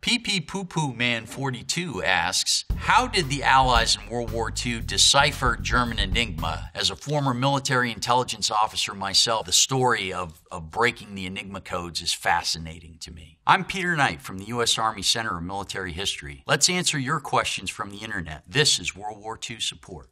PP Poo Poo Man 42 asks, how did the Allies in World War II decipher German Enigma? As a former military intelligence officer myself, the story of breaking the Enigma codes is fascinating to me. I'm Peter Knight from the U.S. Army Center of Military History. Let's answer your questions from the internet. This is World War II Support.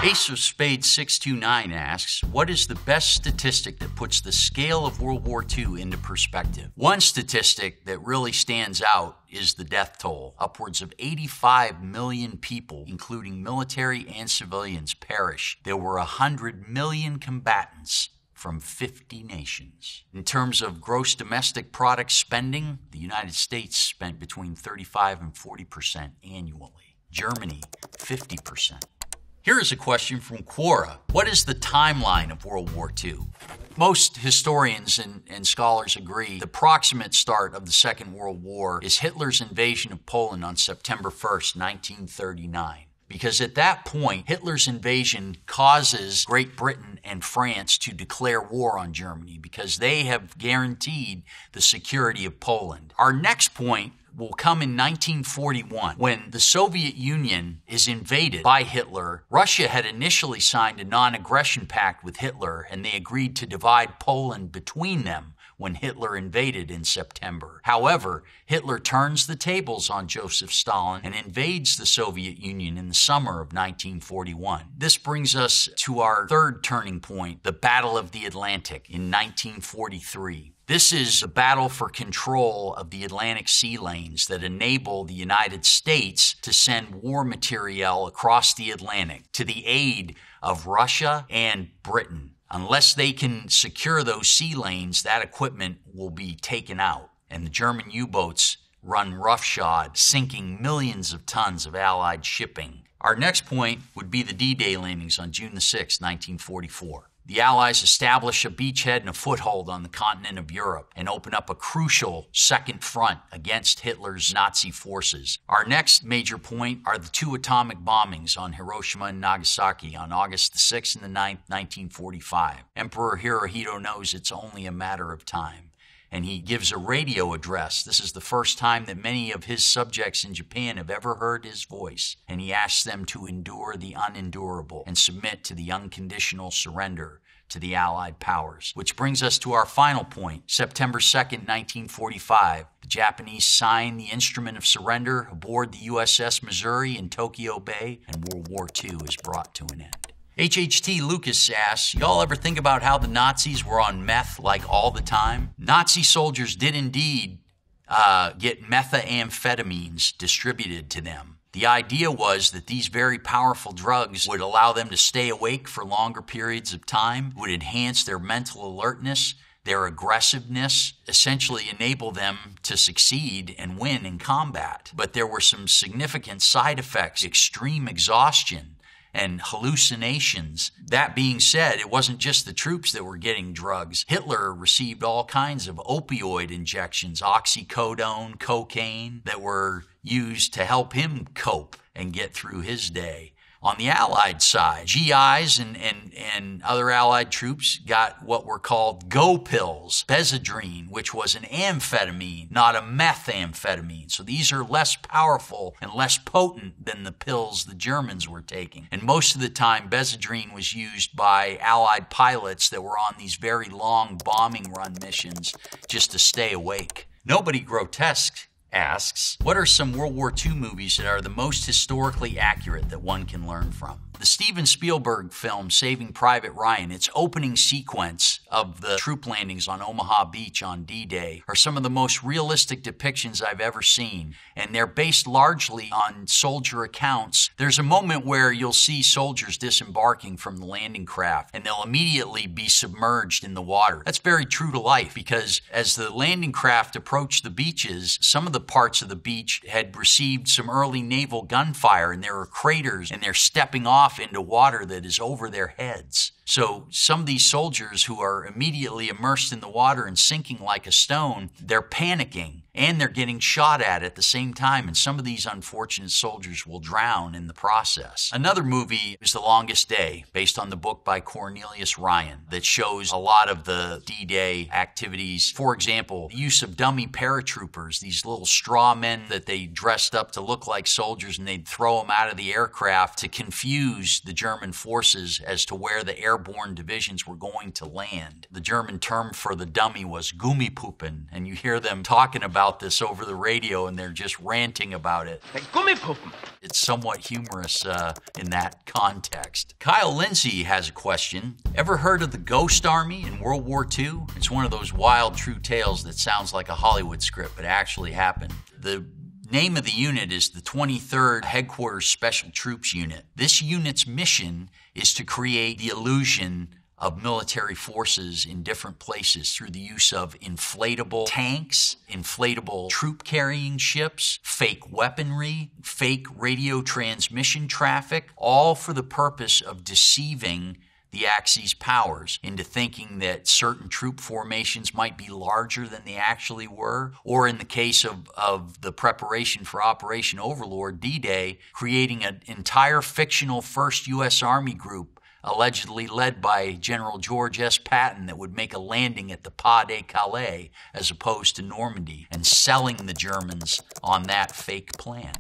Ace of Spades 629 asks, what is the best statistic that puts the scale of World War II into perspective? One statistic that really stands out is the death toll. Upwards of 85 million people, including military and civilians, perished. There were 100 million combatants from 50 nations. In terms of gross domestic product spending, the United States spent between 35 and 40% annually. Germany, 50%. Here is a question from Quora. What is the timeline of World War II? Most historians and scholars agree the approximate start of the Second World War is Hitler's invasion of Poland on September 1st, 1939. Because at that point, Hitler's invasion causes Great Britain and France to declare war on Germany because they have guaranteed the security of Poland. Our next point will come in 1941 when the Soviet Union is invaded by Hitler. Russia had initially signed a non-aggression pact with Hitler, and they agreed to divide Poland between them when Hitler invaded in September. However, Hitler turns the tables on Joseph Stalin and invades the Soviet Union in the summer of 1941. This brings us to our third turning point, the Battle of the Atlantic in 1943. This is a battle for control of the Atlantic sea lanes that enable the United States to send war materiel across the Atlantic to the aid of Russia and Britain. Unless they can secure those sea lanes, that equipment will be taken out, and the German U-boats run roughshod, sinking millions of tons of Allied shipping. Our next point would be the D-Day landings on June the 6th, 1944. The Allies establish a beachhead and a foothold on the continent of Europe and open up a crucial second front against Hitler's Nazi forces. Our next major point are the two atomic bombings on Hiroshima and Nagasaki on August the 6th and the 9th, 1945. Emperor Hirohito knows it's only a matter of time, and he gives a radio address. This is the first time that many of his subjects in Japan have ever heard his voice, and he asks them to endure the unendurable and submit to the unconditional surrender to the Allied powers. Which brings us to our final point. September 2nd, 1945, the Japanese sign the instrument of surrender aboard the USS Missouri in Tokyo Bay, and World War II is brought to an end. HHT Lucas asks, y'all ever think about how the Nazis were on meth like all the time? Nazi soldiers did indeed get methamphetamines distributed to them. The idea was that these very powerful drugs would allow them to stay awake for longer periods of time, would enhance their mental alertness, their aggressiveness, essentially enable them to succeed and win in combat. But there were some significant side effects, extreme exhaustion, and hallucinations. That being said, it wasn't just the troops that were getting drugs. Hitler received all kinds of opioid injections, oxycodone, cocaine, that were used to help him cope and get through his day. On the Allied side, GIs and other Allied troops got what were called go pills, Bezedrine, which was an amphetamine, not a methamphetamine. So these are less powerful and less potent than the pills the Germans were taking. And most of the time, Bezedrine was used by Allied pilots that were on these very long bombing run missions just to stay awake. Nobody Grotesque asks, what are some World War II movies that are the most historically accurate that one can learn from? The Steven Spielberg film Saving Private Ryan, its opening sequence of the troop landings on Omaha Beach on D-Day, are some of the most realistic depictions I've ever seen, and they're based largely on soldier accounts. There's a moment where you'll see soldiers disembarking from the landing craft, and they'll immediately be submerged in the water. That's very true to life, because as the landing craft approached the beaches, some of the parts of the beach had received some early naval gunfire, and there were craters, and they're stepping off into water that is over their heads. So some of these soldiers who are immediately immersed in the water and sinking like a stone, they're panicking. and they're getting shot at the same time, and some of these unfortunate soldiers will drown in the process. Another movie is The Longest Day, based on the book by Cornelius Ryan, that shows a lot of the D-Day activities. For example, the use of dummy paratroopers, these little straw men that they dressed up to look like soldiers, and they'd throw them out of the aircraft to confuse the German forces as to where the airborne divisions were going to land. The German term for the dummy was Gummipuppen, and you hear them talking about this over the radio, and they're just ranting about it. Gummipuppen. It's somewhat humorous in that context. Kyle Lindsay has a question. Ever heard of the Ghost Army in World War II? It's one of those wild true tales that sounds like a Hollywood script, but actually happened. The name of the unit is the 23rd Headquarters Special Troops Unit. This unit's mission is to create the illusion of military forces in different places through the use of inflatable tanks, inflatable troop-carrying ships, fake weaponry, fake radio transmission traffic, all for the purpose of deceiving the Axis powers into thinking that certain troop formations might be larger than they actually were, or in the case of the preparation for Operation Overlord, D-Day, creating an entire fictional 1st U.S. Army group allegedly led by General George S. Patton that would make a landing at the Pas de Calais as opposed to Normandy, and selling the Germans on that fake plan.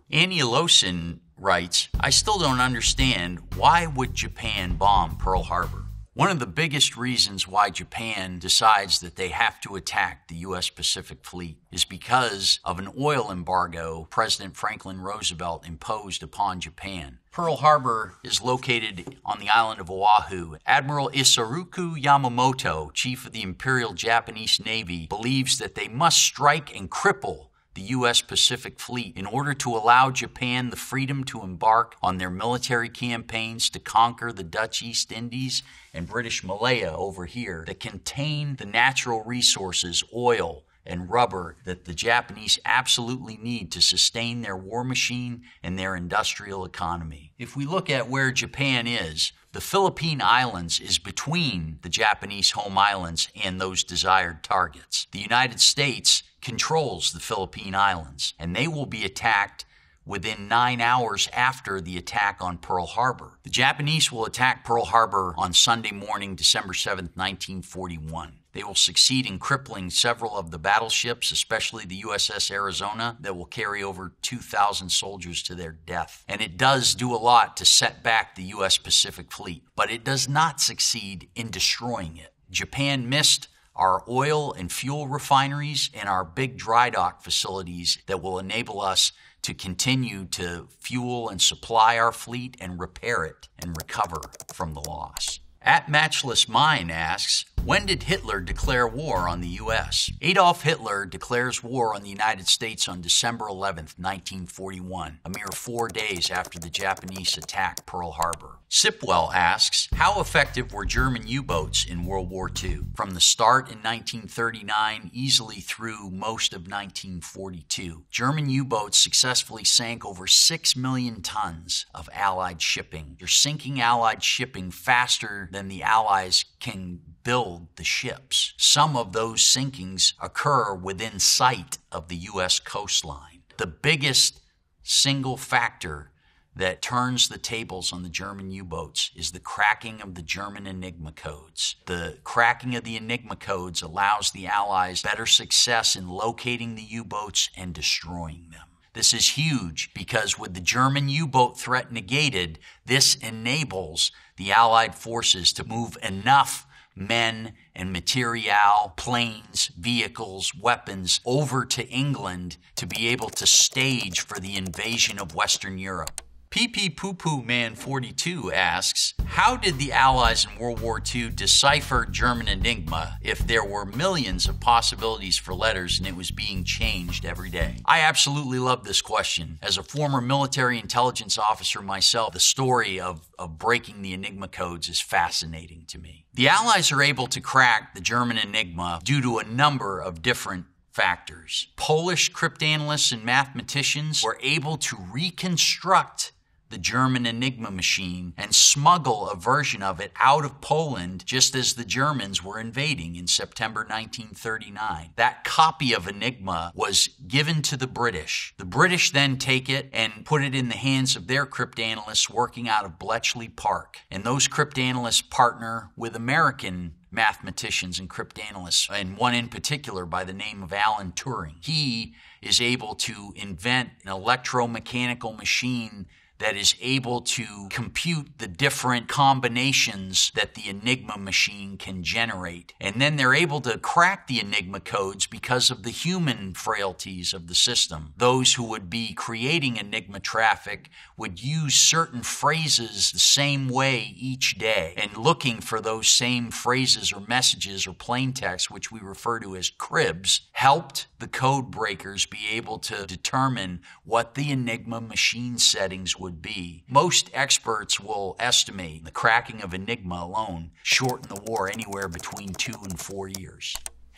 Annie Losin writes, I still don't understand why would Japan bomb Pearl Harbor? One of the biggest reasons why Japan decides that they have to attack the U.S. Pacific Fleet is because of an oil embargo President Franklin Roosevelt imposed upon Japan. Pearl Harbor is located on the island of Oahu. Admiral Isoroku Yamamoto, chief of the Imperial Japanese Navy, believes that they must strike and cripple the U.S. Pacific Fleet in order to allow Japan the freedom to embark on their military campaigns to conquer the Dutch East Indies and British Malaya over here that contain the natural resources, oil and rubber, that the Japanese absolutely need to sustain their war machine and their industrial economy. If we look at where Japan is, the Philippine Islands is between the Japanese home islands and those desired targets. The United States controls the Philippine Islands, and they will be attacked within 9 hours after the attack on Pearl Harbor. The Japanese will attack Pearl Harbor on Sunday morning, December 7th, 1941. They will succeed in crippling several of the battleships, especially the USS Arizona, that will carry over 2,000 soldiers to their death. And it does do a lot to set back the U.S. Pacific Fleet, but it does not succeed in destroying it. Japan missed our oil and fuel refineries and our big dry dock facilities that will enable us to continue to fuel and supply our fleet and repair it and recover from the loss. At Matchless Mine asks, when did Hitler declare war on the U.S.? Adolf Hitler declares war on the United States on December 11th, 1941, a mere 4 days after the Japanese attacked Pearl Harbor. Sipwell asks, how effective were German U-boats in World War II? From the start in 1939 easily through most of 1942, German U-boats successfully sank over 6 million tons of Allied shipping. They're sinking Allied shipping faster than the Allies can build the ships. Some of those sinkings occur within sight of the U.S. coastline. The biggest single factor that turns the tables on the German U-boats is the cracking of the German Enigma codes. The cracking of the Enigma codes allows the Allies better success in locating the U-boats and destroying them. This is huge because with the German U-boat threat negated, this enables the Allied forces to move enough men and material, planes, vehicles, weapons over to England to be able to stage for the invasion of Western Europe. PP Poo Poo Man 42 asks, how did the Allies in World War II decipher German Enigma if there were millions of possibilities for letters and it was being changed every day? I absolutely love this question. As a former military intelligence officer myself, the story of breaking the Enigma codes is fascinating to me. The Allies are able to crack the German Enigma due to a number of different factors. Polish cryptanalysts and mathematicians were able to reconstruct the German Enigma machine and smuggle a version of it out of Poland just as the Germans were invading in September 1939. That copy of Enigma was given to the British. The British then take it and put it in the hands of their cryptanalysts working out of Bletchley Park. And those cryptanalysts partner with American mathematicians and cryptanalysts, and one in particular by the name of Alan Turing. He is able to invent an electromechanical machine that is able to compute the different combinations that the Enigma machine can generate. And then they're able to crack the Enigma codes because of the human frailties of the system. Those who would be creating Enigma traffic would use certain phrases the same way each day, and looking for those same phrases or messages or plain text, which we refer to as cribs, helped the code breakers be able to determine what the Enigma machine settings would be. Most experts will estimate the cracking of Enigma alone shortened the war anywhere between 2 and 4 years.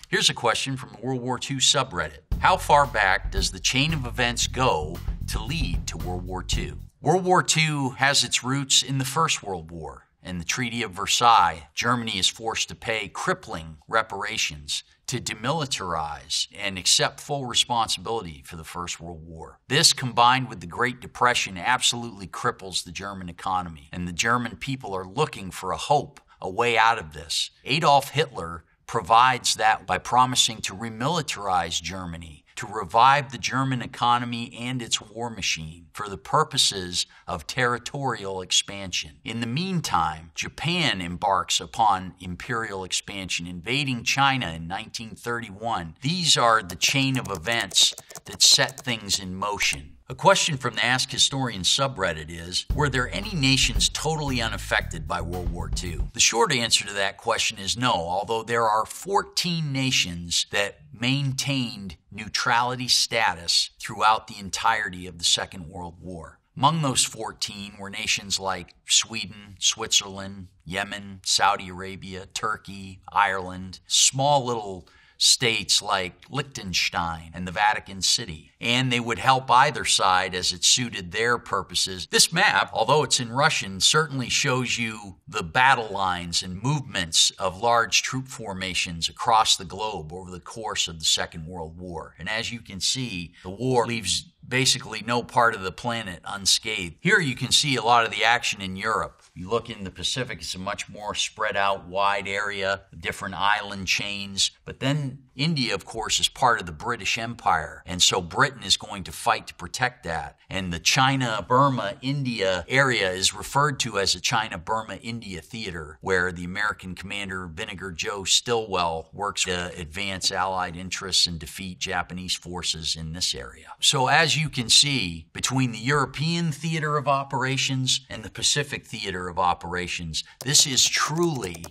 Here's a question from the World War II subreddit. How far back does the chain of events go to lead to World War II? World War II has its roots in the First World War. In the Treaty of Versailles, Germany is forced to pay crippling reparations to demilitarize and accept full responsibility for the First World War. This, combined with the Great Depression, absolutely cripples the German economy, and the German people are looking for a hope, a way out of this. Adolf Hitler provides that by promising to remilitarize Germany, to revive the German economy and its war machine for the purposes of territorial expansion. In the meantime, Japan embarks upon imperial expansion, invading China in 1931. These are the chain of events that set things in motion. A question from the Ask Historians subreddit is, were there any nations totally unaffected by World War II? The short answer to that question is no, although there are 14 nations that maintained neutrality status throughout the entirety of the Second World War. Among those 14 were nations like Sweden, Switzerland, Yemen, Saudi Arabia, Turkey, Ireland, small little states like Liechtenstein and the Vatican City, and they would help either side as it suited their purposes. This map, although it's in Russian, certainly shows you the battle lines and movements of large troop formations across the globe over the course of the Second World War. And as you can see, the war leaves basically no part of the planet unscathed. Here you can see a lot of the action in Europe. You look in the Pacific, it's a much more spread out, wide area, different island chains. But then India, of course, is part of the British Empire. And so Britain is going to fight to protect that. And the China, Burma, India area is referred to as a China, Burma, India theater, where the American commander Vinegar Joe Stilwell works to advance Allied interests and defeat Japanese forces in this area. So as you can see, between the European theater of operations and the Pacific theater of operations, this is truly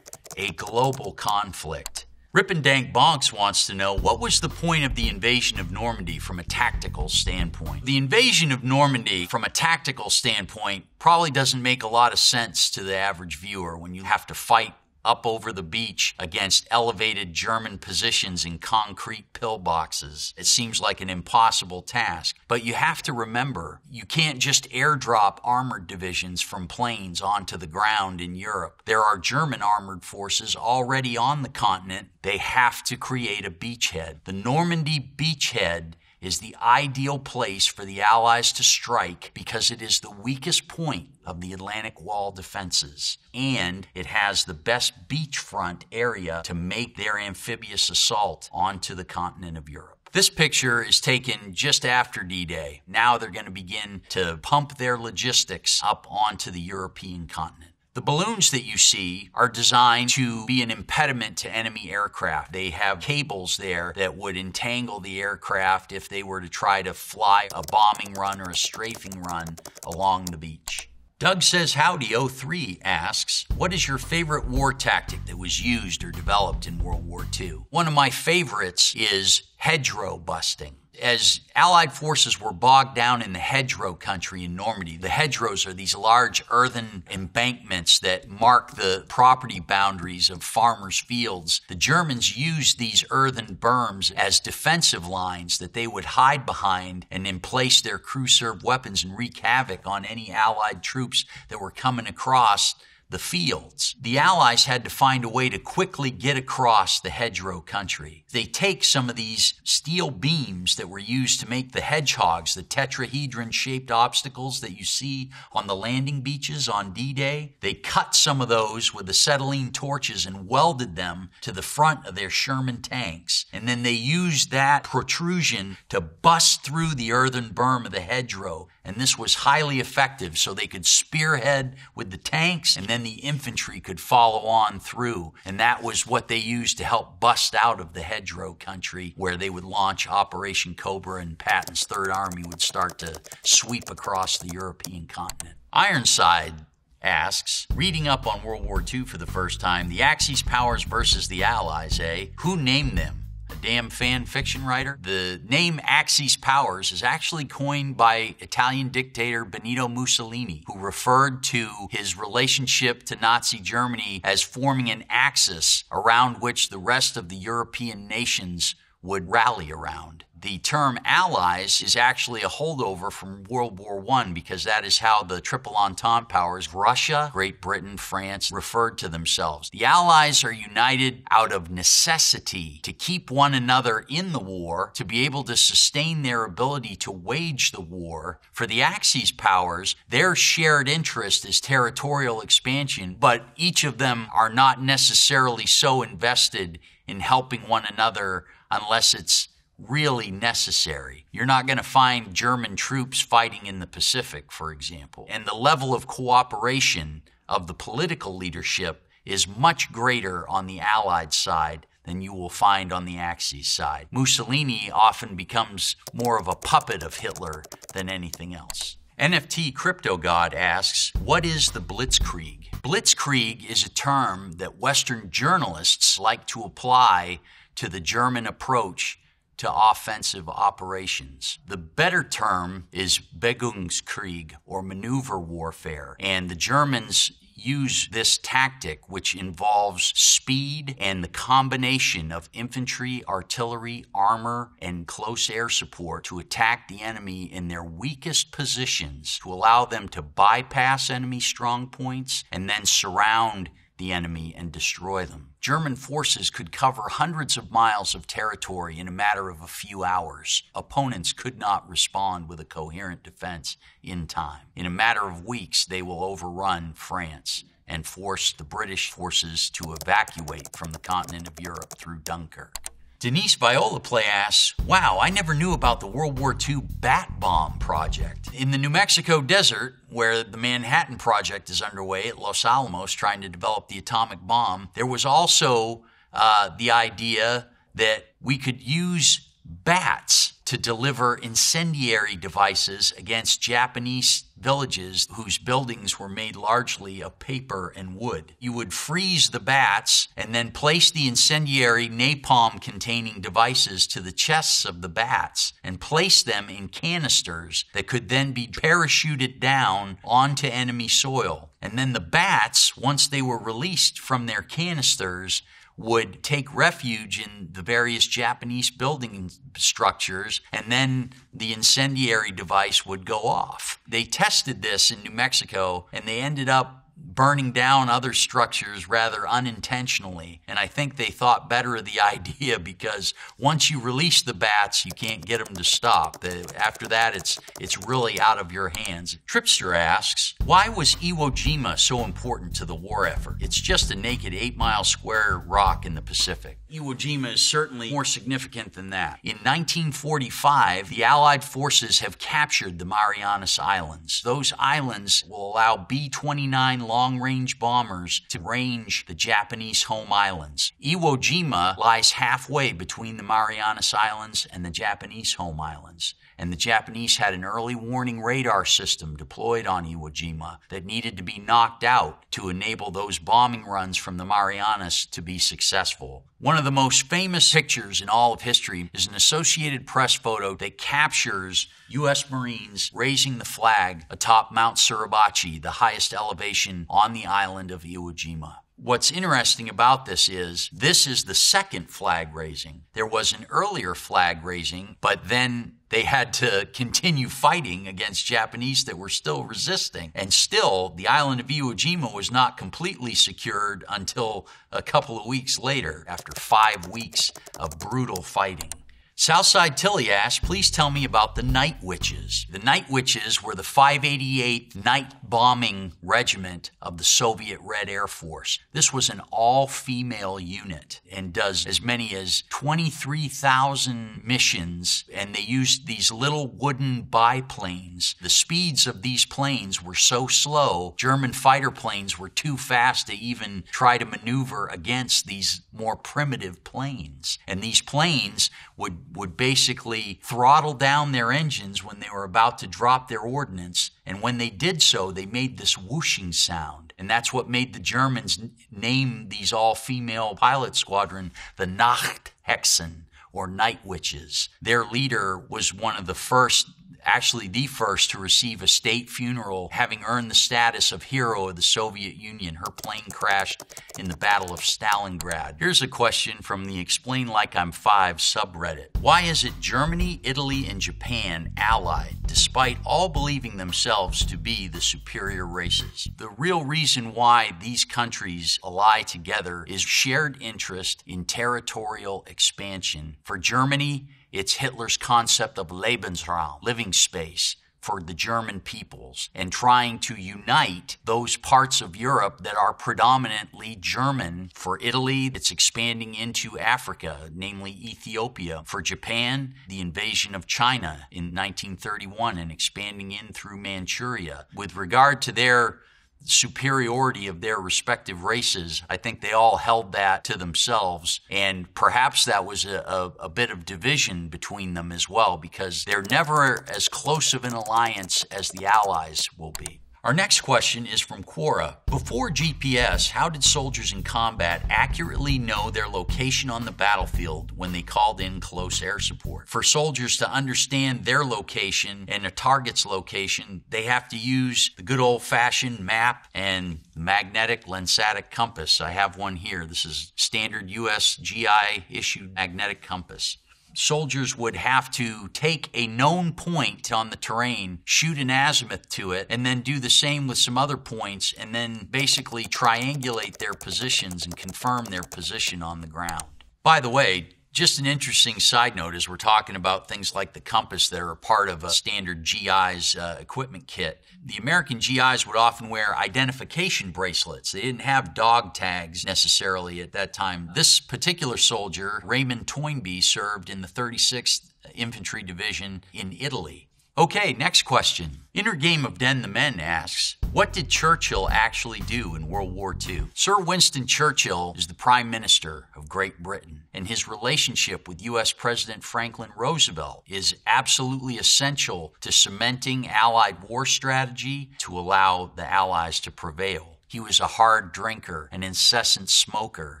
a global conflict. Rippendank Bonks wants to know, what was the point of the invasion of Normandy from a tactical standpoint? The invasion of Normandy from a tactical standpoint probably doesn't make a lot of sense to the average viewer when you have to fight up over the beach against elevated German positions in concrete pillboxes. It seems like an impossible task. But you have to remember, you can't just airdrop armored divisions from planes onto the ground in Europe. There are German armored forces already on the continent. They have to create a beachhead. The Normandy beachhead is the ideal place for the Allies to strike because it is the weakest point of the Atlantic Wall defenses, and it has the best beachfront area to make their amphibious assault onto the continent of Europe. This picture is taken just after D-Day. Now they're going to begin to pump their logistics up onto the European continent. The balloons that you see are designed to be an impediment to enemy aircraft. They have cables there that would entangle the aircraft if they were to try to fly a bombing run or a strafing run along the beach. Doug Says Howdy 03 asks, what is your favorite war tactic that was used or developed in World War II? One of my favorites is hedgerow busting. As Allied forces were bogged down in the Hedgerow country in Normandy, the hedgerows are these large earthen embankments that mark the property boundaries of farmers' fields. The Germans used these earthen berms as defensive lines that they would hide behind and then place their crew-served weapons and wreak havoc on any Allied troops that were coming across the fields. The Allies had to find a way to quickly get across the hedgerow country. They take some of these steel beams that were used to make the hedgehogs, the tetrahedron-shaped obstacles that you see on the landing beaches on D-Day. They cut some of those with acetylene torches and welded them to the front of their Sherman tanks. And then they used that protrusion to bust through the earthen berm of the hedgerow. And this was highly effective, so they could spearhead with the tanks, and then the infantry could follow on through. And that was what they used to help bust out of the hedgerow country, where they would launch Operation Cobra, and Patton's Third Army would start to sweep across the European continent. Ironside asks, reading up on World War II for the first time, the Axis powers versus the Allies, eh? Who named them? A damn fan fiction writer? The name Axis powers is actually coined by Italian dictator Benito Mussolini, who referred to his relationship to Nazi Germany as forming an axis around which the rest of the European nations would rally around. The term allies is actually a holdover from World War I, because that is how the Triple Entente powers, Russia, Great Britain, France, referred to themselves. The allies are united out of necessity to keep one another in the war, to be able to sustain their ability to wage the war. For the Axis powers, their shared interest is territorial expansion, but each of them are not necessarily so invested in helping one another unless it's really necessary. You're not going to find German troops fighting in the Pacific, for example. And the level of cooperation of the political leadership is much greater on the Allied side than you will find on the Axis side. Mussolini often becomes more of a puppet of Hitler than anything else. NFT Crypto God asks, what is the Blitzkrieg? Blitzkrieg is a term that Western journalists like to apply to the German approach to offensive operations. The better term is Bewegungskrieg, or maneuver warfare, and the Germans use this tactic, which involves speed and the combination of infantry, artillery, armor, and close air support, to attack the enemy in their weakest positions, to allow them to bypass enemy strong points and then surround the enemy and destroy them. German forces could cover hundreds of miles of territory in a matter of a few hours. Opponents could not respond with a coherent defense in time. In a matter of weeks, they will overrun France and force the British forces to evacuate from the continent of Europe through Dunkirk. Denise Viola Play asks, wow, I never knew about the World War II bat bomb project. In the New Mexico desert, where the Manhattan Project is underway at Los Alamos trying to develop the atomic bomb, there was also the idea that we could use bats to deliver incendiary devices against Japanese villages whose buildings were made largely of paper and wood. You would freeze the bats and then place the incendiary napalm-containing devices to the chests of the bats and place them in canisters that could then be parachuted down onto enemy soil. And then the bats, once they were released from their canisters, would take refuge in the various Japanese building structures, and then the incendiary device would go off. They tested this in New Mexico, and they ended up burning down other structures rather unintentionally. And I think they thought better of the idea, because once you release the bats, you can't get them to stop. After that, it's really out of your hands. Tripster asks, why was Iwo Jima so important to the war effort? It's just a naked 8-mile square rock in the Pacific. Iwo Jima is certainly more significant than that. In 1945, the Allied forces have captured the Marianas Islands. Those islands will allow B-29 long-range bombers to range the Japanese home islands. Iwo Jima lies halfway between the Marianas Islands and the Japanese home islands. And the Japanese had an early warning radar system deployed on Iwo Jima that needed to be knocked out to enable those bombing runs from the Marianas to be successful. One of the most famous pictures in all of history is an Associated Press photo that captures U.S. Marines raising the flag atop Mount Suribachi, the highest elevation on the island of Iwo Jima. What's interesting about this is the second flag raising. There was an earlier flag raising, but then they had to continue fighting against Japanese that were still resisting. And still, the island of Iwo Jima was not completely secured until a couple of weeks later, after 5 weeks of brutal fighting. Southside Tilly asked, please tell me about the Night Witches. The Night Witches were the 588th Night Bombing Regiment of the Soviet Red Air Force. This was an all-female unit and does as many as 23,000 missions, and they used these little wooden biplanes. The speeds of these planes were so slow, German fighter planes were too fast to even try to maneuver against these more primitive planes. And these planes would basically throttle down their engines when they were about to drop their ordnance. And when they did so, they made this whooshing sound. And that's what made the Germans name these all-female pilot squadron the Nachthexen, or Night Witches. Their leader was one of the first, actually the first, to receive a state funeral, having earned the status of hero of the Soviet Union. Her plane crashed in the Battle of Stalingrad. Here's a question from the Explain Like I'm 5 subreddit. Why is it Germany, Italy, and Japan allied, despite all believing themselves to be the superior races? The real reason why these countries ally together is shared interest in territorial expansion. For Germany, it's Hitler's concept of Lebensraum, living space, for the German peoples, and trying to unite those parts of Europe that are predominantly German. For Italy, it's expanding into Africa, namely Ethiopia. For Japan, the invasion of China in 1931 and expanding in through Manchuria. With regard to their superiority of their respective races, I think they all held that to themselves, and perhaps that was a bit of division between them as well, because they're never as close of an alliance as the Allies will be. Our next question is from Quora. Before GPS, how did soldiers in combat accurately know their location on the battlefield when they called in close air support? For soldiers to understand their location and a target's location, they have to use the good old-fashioned map and magnetic lensatic compass. I have one here. This is standard US GI issued magnetic compass. Soldiers would have to take a known point on the terrain, shoot an azimuth to it, and then do the same with some other points, and then basically triangulate their positions and confirm their position on the ground. By the way, just an interesting side note as we're talking about things like the compass that are a part of a standard GI's equipment kit. The American GIs would often wear identification bracelets. They didn't have dog tags necessarily at that time. This particular soldier, Raymond Toynbee, served in the 36th Infantry Division in Italy. Okay, next question. Inner Game of Den the Men asks, what did Churchill actually do in World War II? Sir Winston Churchill is the Prime Minister of Great Britain, and his relationship with U.S. President Franklin Roosevelt is absolutely essential to cementing Allied war strategy to allow the Allies to prevail. He was a hard drinker, an incessant smoker.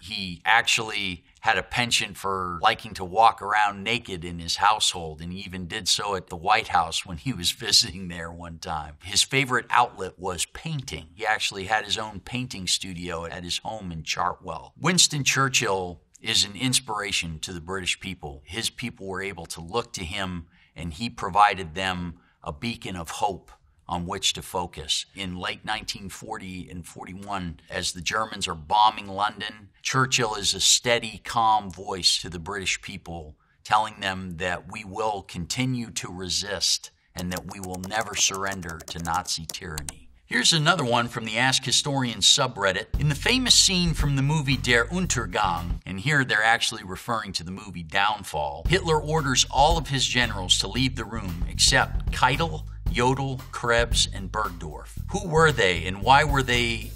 He actually had a penchant for liking to walk around naked in his household, and he even did so at the White House when he was visiting there one time. His favorite outlet was painting. He actually had his own painting studio at his home in Chartwell. Winston Churchill is an inspiration to the British people. His people were able to look to him, and he provided them a beacon of hope on which to focus. In late 1940 and 41, as the Germans are bombing London, Churchill is a steady, calm voice to the British people, telling them that we will continue to resist and that we will never surrender to Nazi tyranny. Here's another one from the Ask Historians subreddit. In the famous scene from the movie Der Untergang, and here they're actually referring to the movie Downfall, Hitler orders all of his generals to leave the room except Keitel, Jodl, Krebs, and Bergdorf. Who were they and why were they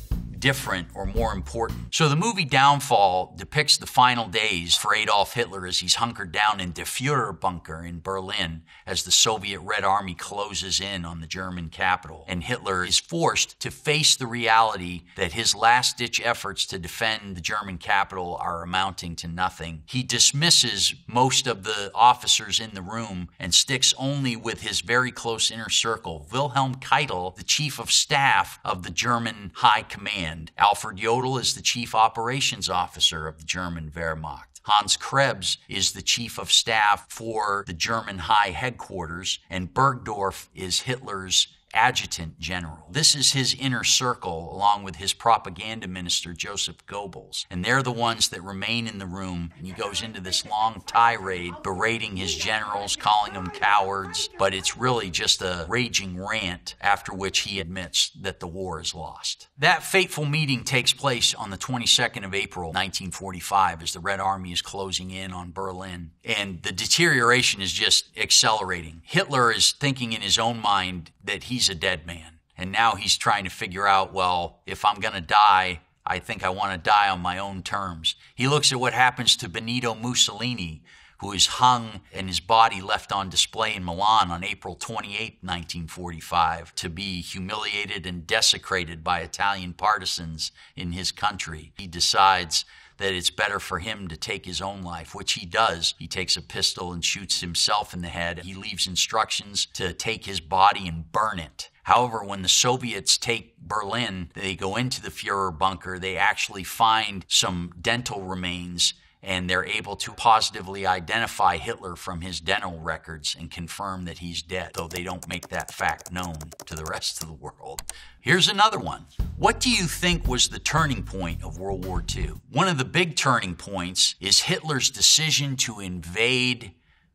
different or more important. So the movie Downfall depicts the final days for Adolf Hitler as he's hunkered down in the Führerbunker in Berlin as the Soviet Red Army closes in on the German capital. And Hitler is forced to face the reality that his last-ditch efforts to defend the German capital are amounting to nothing. He dismisses most of the officers in the room and sticks only with his very close inner circle. Wilhelm Keitel, the chief of staff of the German High Command. Alfred Jodl is the chief operations officer of the German Wehrmacht. Hans Krebs is the chief of staff for the German High Headquarters, and Bergdorf is Hitler's adjutant general. This is his inner circle, along with his propaganda minister, Joseph Goebbels. And they're the ones that remain in the room. And he goes into this long tirade, berating his generals, calling them cowards. But it's really just a raging rant, after which he admits that the war is lost. That fateful meeting takes place on the 22nd of April, 1945, as the Red Army is closing in on Berlin. And the deterioration is just accelerating. Hitler is thinking in his own mind that he's a dead man. And now he's trying to figure out, well, if I'm going to die, I think I want to die on my own terms. He looks at what happens to Benito Mussolini, who is hung and his body left on display in Milan on April 28, 1945, to be humiliated and desecrated by Italian partisans in his country. He decides that it's better for him to take his own life, which he does. He takes a pistol and shoots himself in the head. He leaves instructions to take his body and burn it. However, when the Soviets take Berlin, they go into the Führer bunker, they actually find some dental remains, and they're able to positively identify Hitler from his dental records and confirm that he's dead, though they don't make that fact known to the rest of the world. Here's another one. What do you think was the turning point of World War II? One of the big turning points is Hitler's decision to invade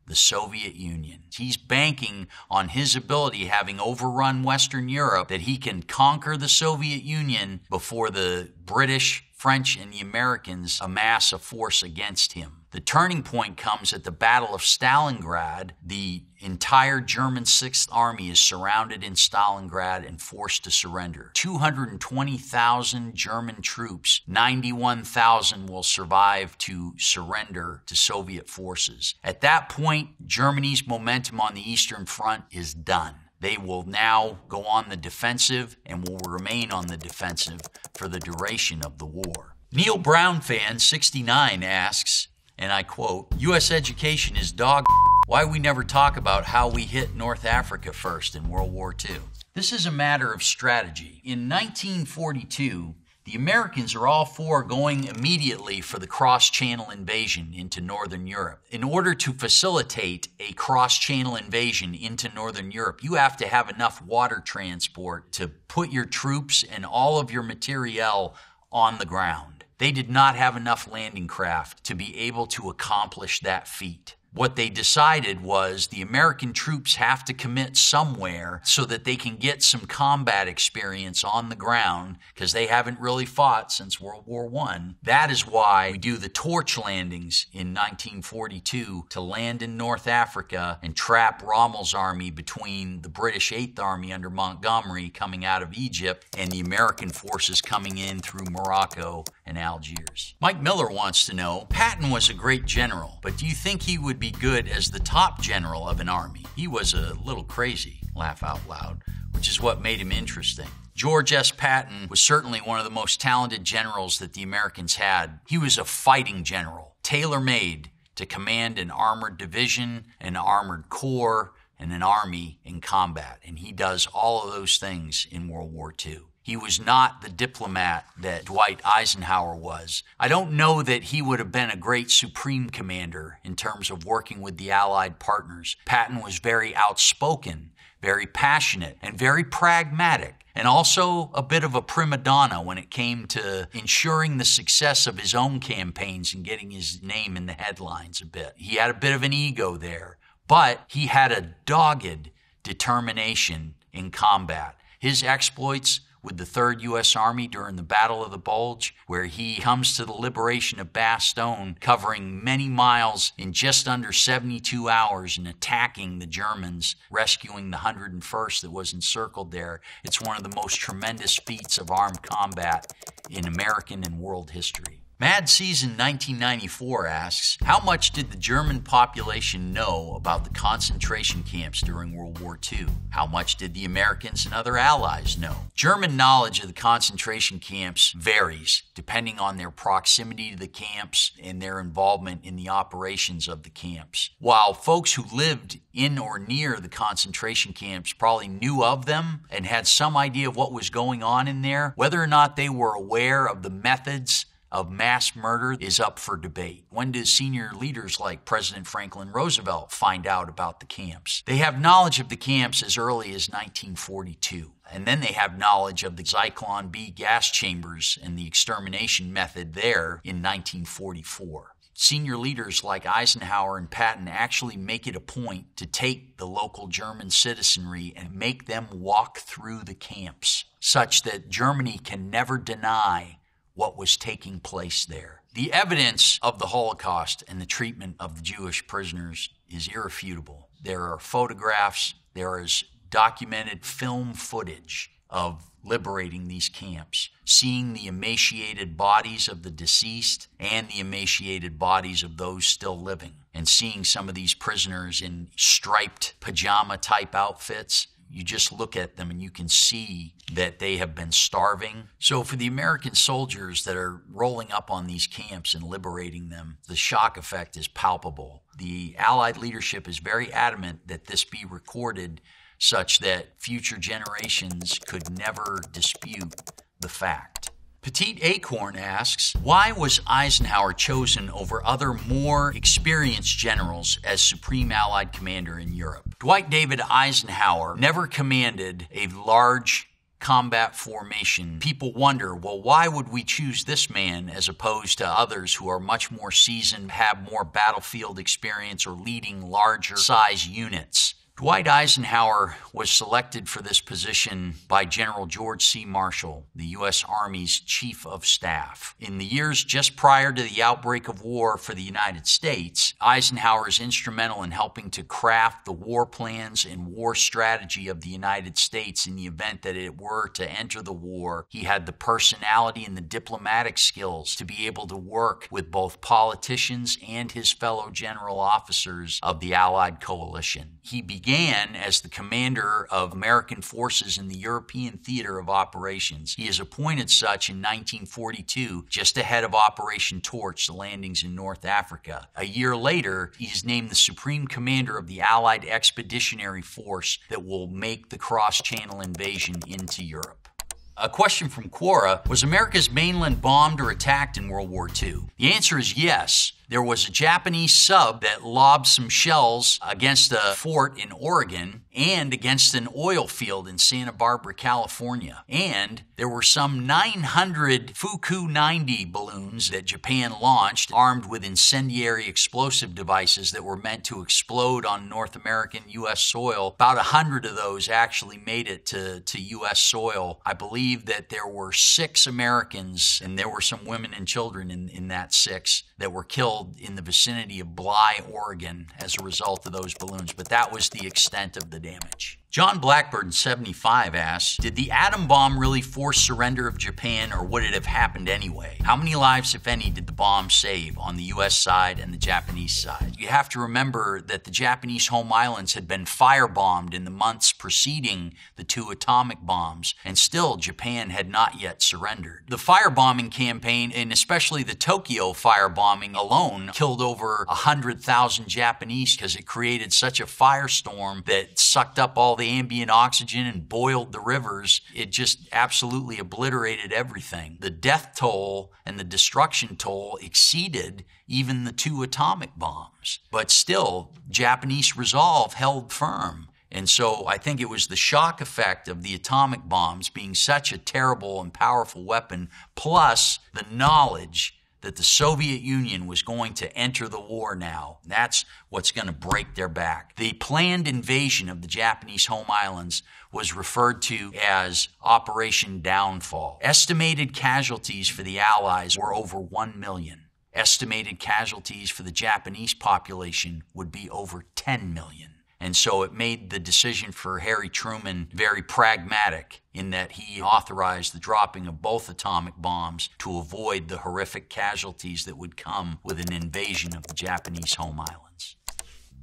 the Soviet Union. He's banking on his ability, having overrun Western Europe, that he can conquer the Soviet Union before the British, French, and the Americans amass a force against him. The turning point comes at the Battle of Stalingrad. The entire German 6th Army is surrounded in Stalingrad and forced to surrender. 220,000 German troops, 91,000 will survive to surrender to Soviet forces. At that point, Germany's momentum on the Eastern Front is done. They will now go on the defensive and will remain on the defensive for the duration of the war. Neil Brown fan 69 asks, and I quote, U.S. education is dog. Why we never talk about how we hit North Africa first in World War II. This is a matter of strategy. In 1942, the Americans are all for going immediately for the cross-channel invasion into Northern Europe. In order to facilitate a cross-channel invasion into Northern Europe, you have to have enough water transport to put your troops and all of your materiel on the ground. They did not have enough landing craft to be able to accomplish that feat. What they decided was the American troops have to commit somewhere so that they can get some combat experience on the ground, because they haven't really fought since World War I. That is why we do the torch landings in 1942 to land in North Africa and trap Rommel's army between the British 8th Army under Montgomery coming out of Egypt and the American forces coming in through Morocco and Algiers. Mike Miller wants to know, Patton was a great general, but do you think he would be good as the top general of an army? He was a little crazy, laugh out loud, which is what made him interesting. George S. Patton was certainly one of the most talented generals that the Americans had. He was a fighting general, tailor-made to command an armored division, an armored corps, and an army in combat. And he does all of those things in World War II. He was not the diplomat that Dwight Eisenhower was. I don't know that he would have been a great supreme commander in terms of working with the Allied partners. Patton was very outspoken, very passionate, and very pragmatic, and also a bit of a prima donna when it came to ensuring the success of his own campaigns and getting his name in the headlines a bit. He had a bit of an ego there, but he had a dogged determination in combat. His exploits with the 3rd U.S. Army during the Battle of the Bulge, where he comes to the liberation of Bastogne, covering many miles in just under 72 hours and attacking the Germans, rescuing the 101st that was encircled there. It's one of the most tremendous feats of armed combat in American and world history. Mad Season 1994 asks, how much did the German population know about the concentration camps during World War II? How much did the Americans and other allies know? German knowledge of the concentration camps varies depending on their proximity to the camps and their involvement in the operations of the camps. While folks who lived in or near the concentration camps probably knew of them and had some idea of what was going on in there, whether or not they were aware of the methods of mass murder is up for debate. When did senior leaders like President Franklin Roosevelt find out about the camps? They have knowledge of the camps as early as 1942. And then they have knowledge of the Zyklon B gas chambers and the extermination method there in 1944. Senior leaders like Eisenhower and Patton actually make it a point to take the local German citizenry and make them walk through the camps, such that Germany can never deny what was taking place there. The evidence of the Holocaust and the treatment of the Jewish prisoners is irrefutable. There are photographs, there is documented film footage of liberating these camps, seeing the emaciated bodies of the deceased and the emaciated bodies of those still living, and seeing some of these prisoners in striped pajama-type outfits. You just look at them and you can see that they have been starving. So for the American soldiers that are rolling up on these camps and liberating them, the shock effect is palpable. The Allied leadership is very adamant that this be recorded such that future generations could never dispute the fact. Petite Acorn asks, why was Eisenhower chosen over other more experienced generals as Supreme Allied Commander in Europe? Dwight David Eisenhower never commanded a large combat formation. People wonder, well, why would we choose this man as opposed to others who are much more seasoned, have more battlefield experience, or leading larger size units? Dwight Eisenhower was selected for this position by General George C. Marshall, the U.S. Army's Chief of Staff. In the years just prior to the outbreak of war for the United States, Eisenhower is instrumental in helping to craft the war plans and war strategy of the United States in the event that it were to enter the war. He had the personality and the diplomatic skills to be able to work with both politicians and his fellow general officers of the Allied coalition. He began as the commander of American forces in the European Theater of Operations. He is appointed such in 1942, just ahead of Operation Torch, the landings in North Africa. A year later, he is named the Supreme Commander of the Allied Expeditionary Force that will make the cross-channel invasion into Europe. A question from Quora, was America's mainland bombed or attacked in World War II? The answer is yes. There was a Japanese sub that lobbed some shells against a fort in Oregon and against an oil field in Santa Barbara, California. And there were some 900 Fuku 90 balloons that Japan launched, armed with incendiary explosive devices that were meant to explode on North American U.S. soil. About 100 of those actually made it to U.S. soil. I believe that there were 6 Americans, and there were some women and children in that 6, that were killed in the vicinity of Bly, Oregon as a result of those balloons, but that was the extent of the damage. John Blackburn, 75, asks, did the atom bomb really force surrender of Japan, or would it have happened anyway? How many lives, if any, did the bomb save on the U.S. side and the Japanese side? You have to remember that the Japanese home islands had been firebombed in the months preceding the 2 atomic bombs, and still Japan had not yet surrendered. The firebombing campaign, and especially the Tokyo firebombing alone, killed over 100,000 Japanese because it created such a firestorm that sucked up all the ambient oxygen and boiled the rivers. It just absolutely obliterated everything. The death toll and the destruction toll exceeded even the 2 atomic bombs. But still, Japanese resolve held firm. And so I think it was the shock effect of the atomic bombs being such a terrible and powerful weapon, plus the knowledge that the Soviet Union was going to enter the war now. That's what's going to break their back. The planned invasion of the Japanese home islands was referred to as Operation Downfall. Estimated casualties for the Allies were over 1 million. Estimated casualties for the Japanese population would be over 10 million. And so it made the decision for Harry Truman very pragmatic in that he authorized the dropping of both atomic bombs to avoid the horrific casualties that would come with an invasion of the Japanese home islands.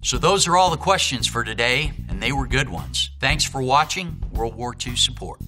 So those are all the questions for today, and they were good ones. Thanks for watching World War II Support.